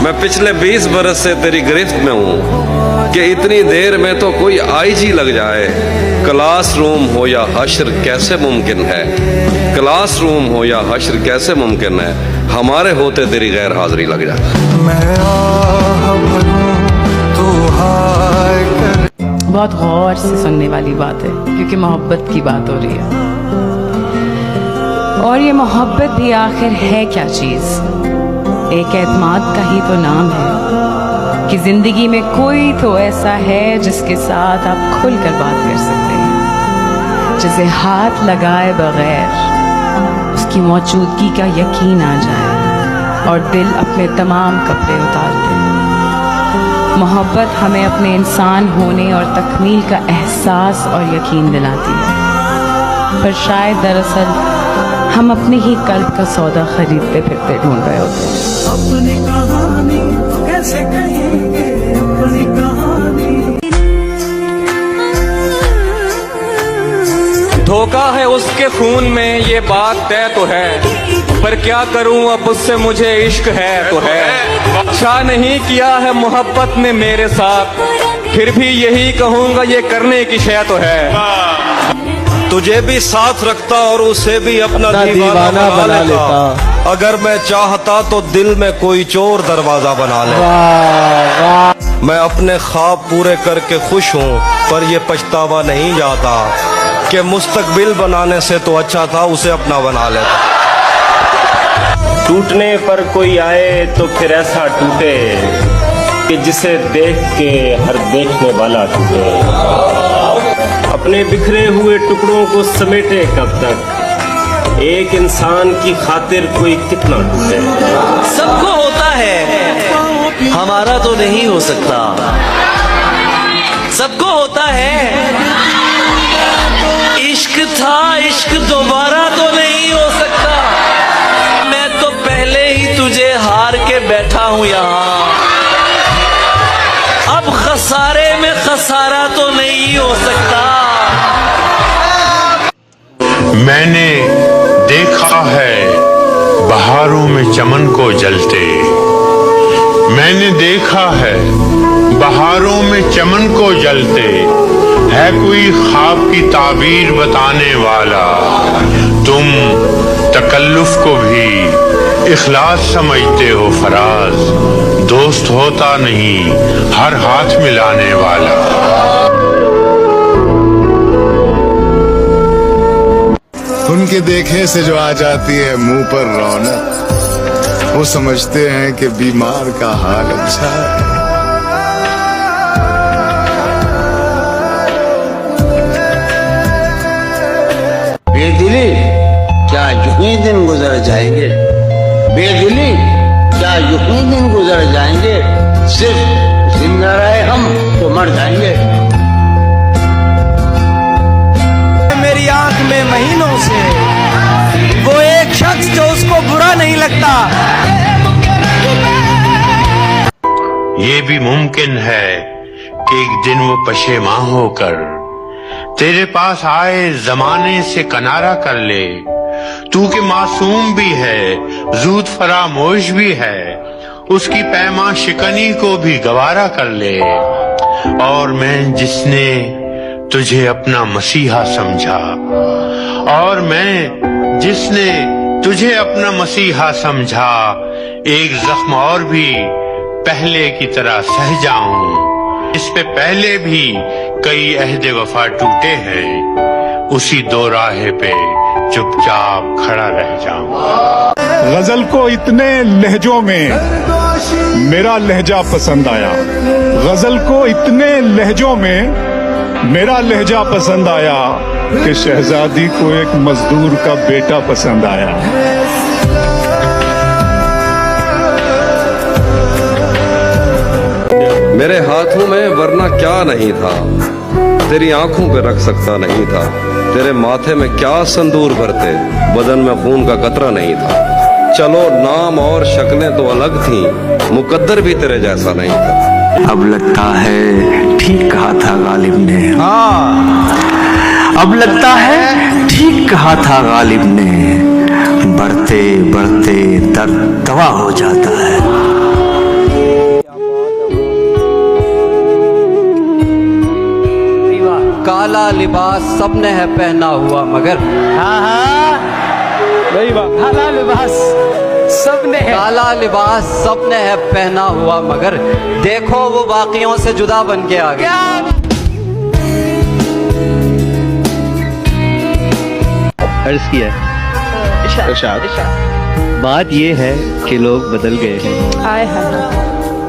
मैं पिछले 20 बरस से तेरी गिरफ्त में हूँ कि इतनी देर में तो कोई आईजी लग जाए। क्लासरूम हो या हश्र कैसे मुमकिन है, क्लासरूम हो या हश्र कैसे मुमकिन है, हमारे होते तेरी गैर हाजिरी लग जाए। बहुत गौर से सुनने वाली बात है, क्योंकि मोहब्बत की बात हो रही है। और ये मोहब्बत भी आखिर है क्या चीज़? एक एतमाद का ही तो नाम है कि ज़िंदगी में कोई तो ऐसा है जिसके साथ आप खुलकर बात कर सकते हैं, जिसे हाथ लगाए बगैर उसकी मौजूदगी का यकीन आ जाए और दिल अपने तमाम कपड़े उतार दे। मोहब्बत हमें अपने इंसान होने और तकमील का एहसास और यकीन दिलाती है, पर शायद दरअसल हम अपने ही कल्ब का सौदा खरीदते फिरते ढूंढ रहे होते हैं। अपनी कहानी कैसे कहेंगे, अपनी कहानी। धोखा है उसके खून में ये बात तय तो है, पर क्या करूं अब उससे मुझे इश्क है तो है। अच्छा नहीं किया है मोहब्बत ने मेरे साथ, फिर भी यही कहूंगा ये करने की शय तो है। तुझे भी साथ रखता और उसे भी अपना दीवाना बना लेता। अगर मैं चाहता तो दिल में कोई चोर दरवाजा बना ले। मैं अपने ख्वाब पूरे करके खुश हूँ, पर ये पछतावा नहीं जाता कि मुस्तकबिल बनाने से तो अच्छा था उसे अपना बना लेता। टूटने पर कोई आए तो फिर ऐसा टूटे कि जिसे देख के हर देखने वाला टूटे। अपने बिखरे हुए टुकड़ों को समेटे कब तक, एक इंसान की खातिर कोई कितना टूटे। सबको होता है, हमारा तो नहीं हो सकता। सबको होता है, इश्क था इश्क दोबारा तो नहीं हो सकता। मैं तो पहले ही तुझे हार के बैठा हूं यहाँ, अब खसारे में खसारा तो नहीं हो सकता। मैंने देखा है बहारों में चमन को जलते, मैंने देखा है बहारों में चमन को जलते, है कोई ख्वाब की ताबीर बताने वाला। तुम तकल्लुफ को भी इखलास समझते हो फराज, दोस्त होता नहीं हर हाथ मिलाने वाला। उनके देखे से जो आ जाती है मुंह पर रौनक, वो समझते हैं कि बीमार का हाल अच्छा है। बेदिली क्या यूं ही दिन गुजर जाएंगे, बेदिली क्या यूं ही दिन गुजर जाएंगे, सिर्फ जिंदा रहे हम तो मर जाएंगे। मेरी आंख में महीनों से वो एक शख्स जो उसको बुरा नहीं लगता। ये भी मुमकिन है कि एक दिन वो पशेमां होकर तेरे पास आए, जमाने से किनारा कर ले। तू के मासूम भी है, ज़ूद फरामोश भी है, उसकी पैमा शिकनी को भी गवारा कर ले। और मैं जिसने तुझे अपना मसीहा समझा, और मैं जिसने तुझे अपना मसीहा समझा, एक जख्म और भी पहले की तरह सह जाऊं। इस पे पहले भी कई अहदे वफा टूटे हैं, उसी दो राहे पे चुपचाप खड़ा रह जाऊं। गजल को इतने लहजों में मेरा लहजा पसंद आया, गजल को इतने लहजों में मेरा लहजा पसंद आया कि शहजादी को एक मजदूर का बेटा पसंद आया। मेरे हाथों में वरना क्या नहीं था, तेरी आंखों पे रख सकता नहीं था। तेरे माथे में क्या संदूर भरते, बदन में खून का कतरा नहीं था। चलो नाम और शक्लें तो अलग थीं, मुकद्दर भी तेरे जैसा नहीं था। अब लगता है ठीक कहा था गालिब ने, हाँ अब लगता है ठीक कहा था गालिब ने, बढ़ते बढ़ते दर्द दवा हो जाता है। काला लिबास सबने है पहना हुआ मगर काला लिबास सबने है काला लिबास सबने है पहना हुआ मगर देखो वो बाकियों से जुदा बन के आ गया। अर्ज किया बात ये है कि लोग बदल गए हैं।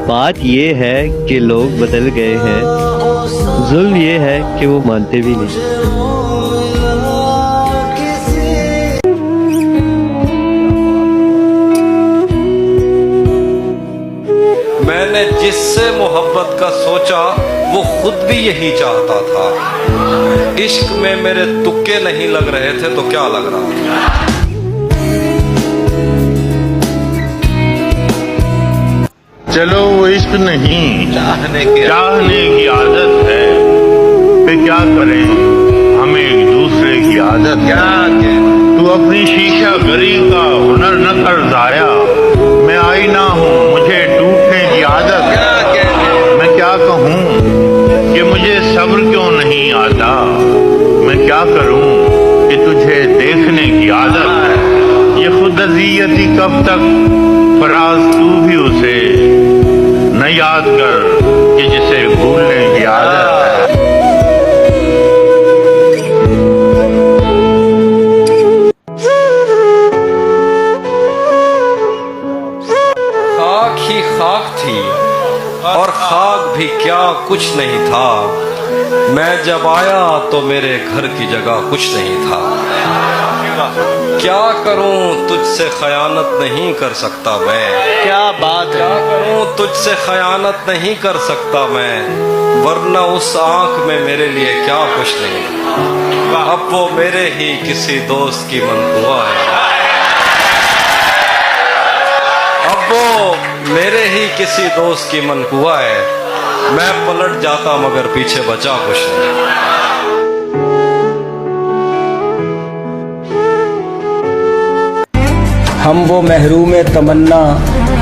बात ये है कि लोग बदल गए हैं। जुल्म ये है कि वो मानते भी नहीं। मैंने जिससे मोहब्बत का सोचा वो खुद भी यही चाहता था। इश्क में मेरे तुक्के नहीं लग रहे थे तो क्या लग रहा था। चलो वो इश्क नहीं चाहने की आदत है। पे क्या करें हमें एक दूसरे की आदत है। तू अपनी शीशा गरी का हुनर न कर जाया। मैं आईना हूँ मुझे टूटने की आदत है। मैं क्या कहूँ कि मुझे सब्र क्यों नहीं आता। मैं क्या करूँ कि तुझे देखने की आदत है। ये खुद अज़ियती कब तक फराज तू भी उसे न याद कर कि जिसे भूलने की आदत है। खाक ही खाक थी और खाक भी क्या कुछ नहीं था। मैं जब आया तो मेरे घर की जगह कुछ नहीं था। क्या करूं तुझसे खयानत नहीं कर सकता मैं। क्या बात है। क्या करूं तुझसे खयानत नहीं कर सकता मैं। वरना उस आंख में मेरे लिए क्या कुछ नहीं। अब वो मेरे ही किसी दोस्त की मनकुआ है। अब वो मेरे ही किसी दोस्त की मनकुआ है। मैं पलट जाता मगर पीछे बचा कुछ नहीं। हम वो महरूम तमन्ना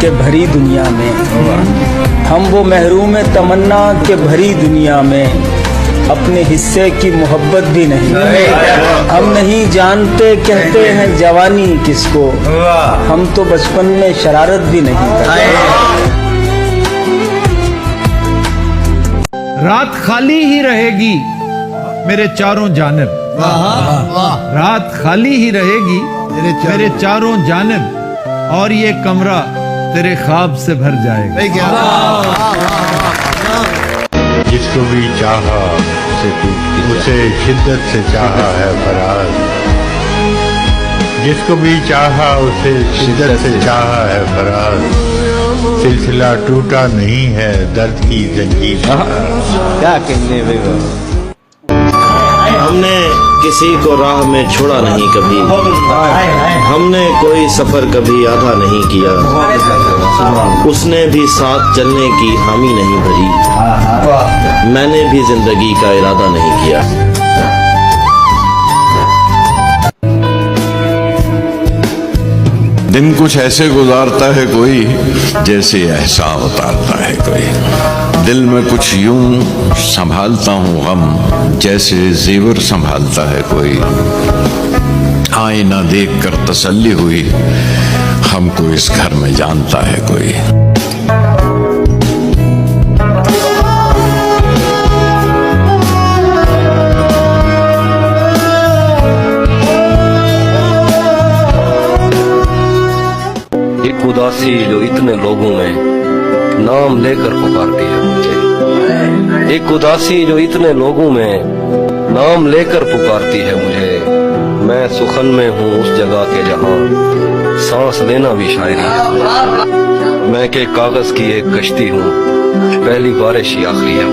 के भरी दुनिया में। हम वो महरूम तमन्ना के भरी दुनिया में अपने हिस्से की मोहब्बत भी नहीं। हम नहीं जानते कहते हैं जवानी किसको। हम तो बचपन में शरारत भी नहीं करते। रात खाली ही रहेगी मेरे चारों जानिब। रात खाली ही रहेगी मेरे चारों जानिब और ये कमरा तेरे ख्वाब से भर जाएगा। जिसको भी चाहा उसे शिद्दत से चाहा है फराज। जिसको भी चाहा उसे शिद्दत से चाहा है फराज। सिलसिला टूटा नहीं है दर्द की जंजीर। क्या कहने हमने किसी को राह में छोड़ा नहीं कभी। हमने कोई सफर कभी आधा नहीं किया। उसने भी साथ चलने की हामी नहीं भरी। मैंने भी जिंदगी का इरादा नहीं किया। दिन कुछ ऐसे गुजारता है कोई जैसे एहसान उतारता है कोई। दिल में कुछ यूं संभालता हूँ गम जैसे जेवर संभालता है कोई। आईना देख कर तसल्ली हुई हमको इस घर में जानता है कोई। एक उदासी जो इतने लोगों में नाम लेकर पुकारती है मुझे। एक उदासी जो इतने लोगों में नाम लेकर पुकारती है मुझे। मैं सुखन में हूँ उस जगह के जहाँ सांस लेना भी शायरी है। मैं के कागज की एक कश्ती हूँ पहली बारिश ही आखिरी है।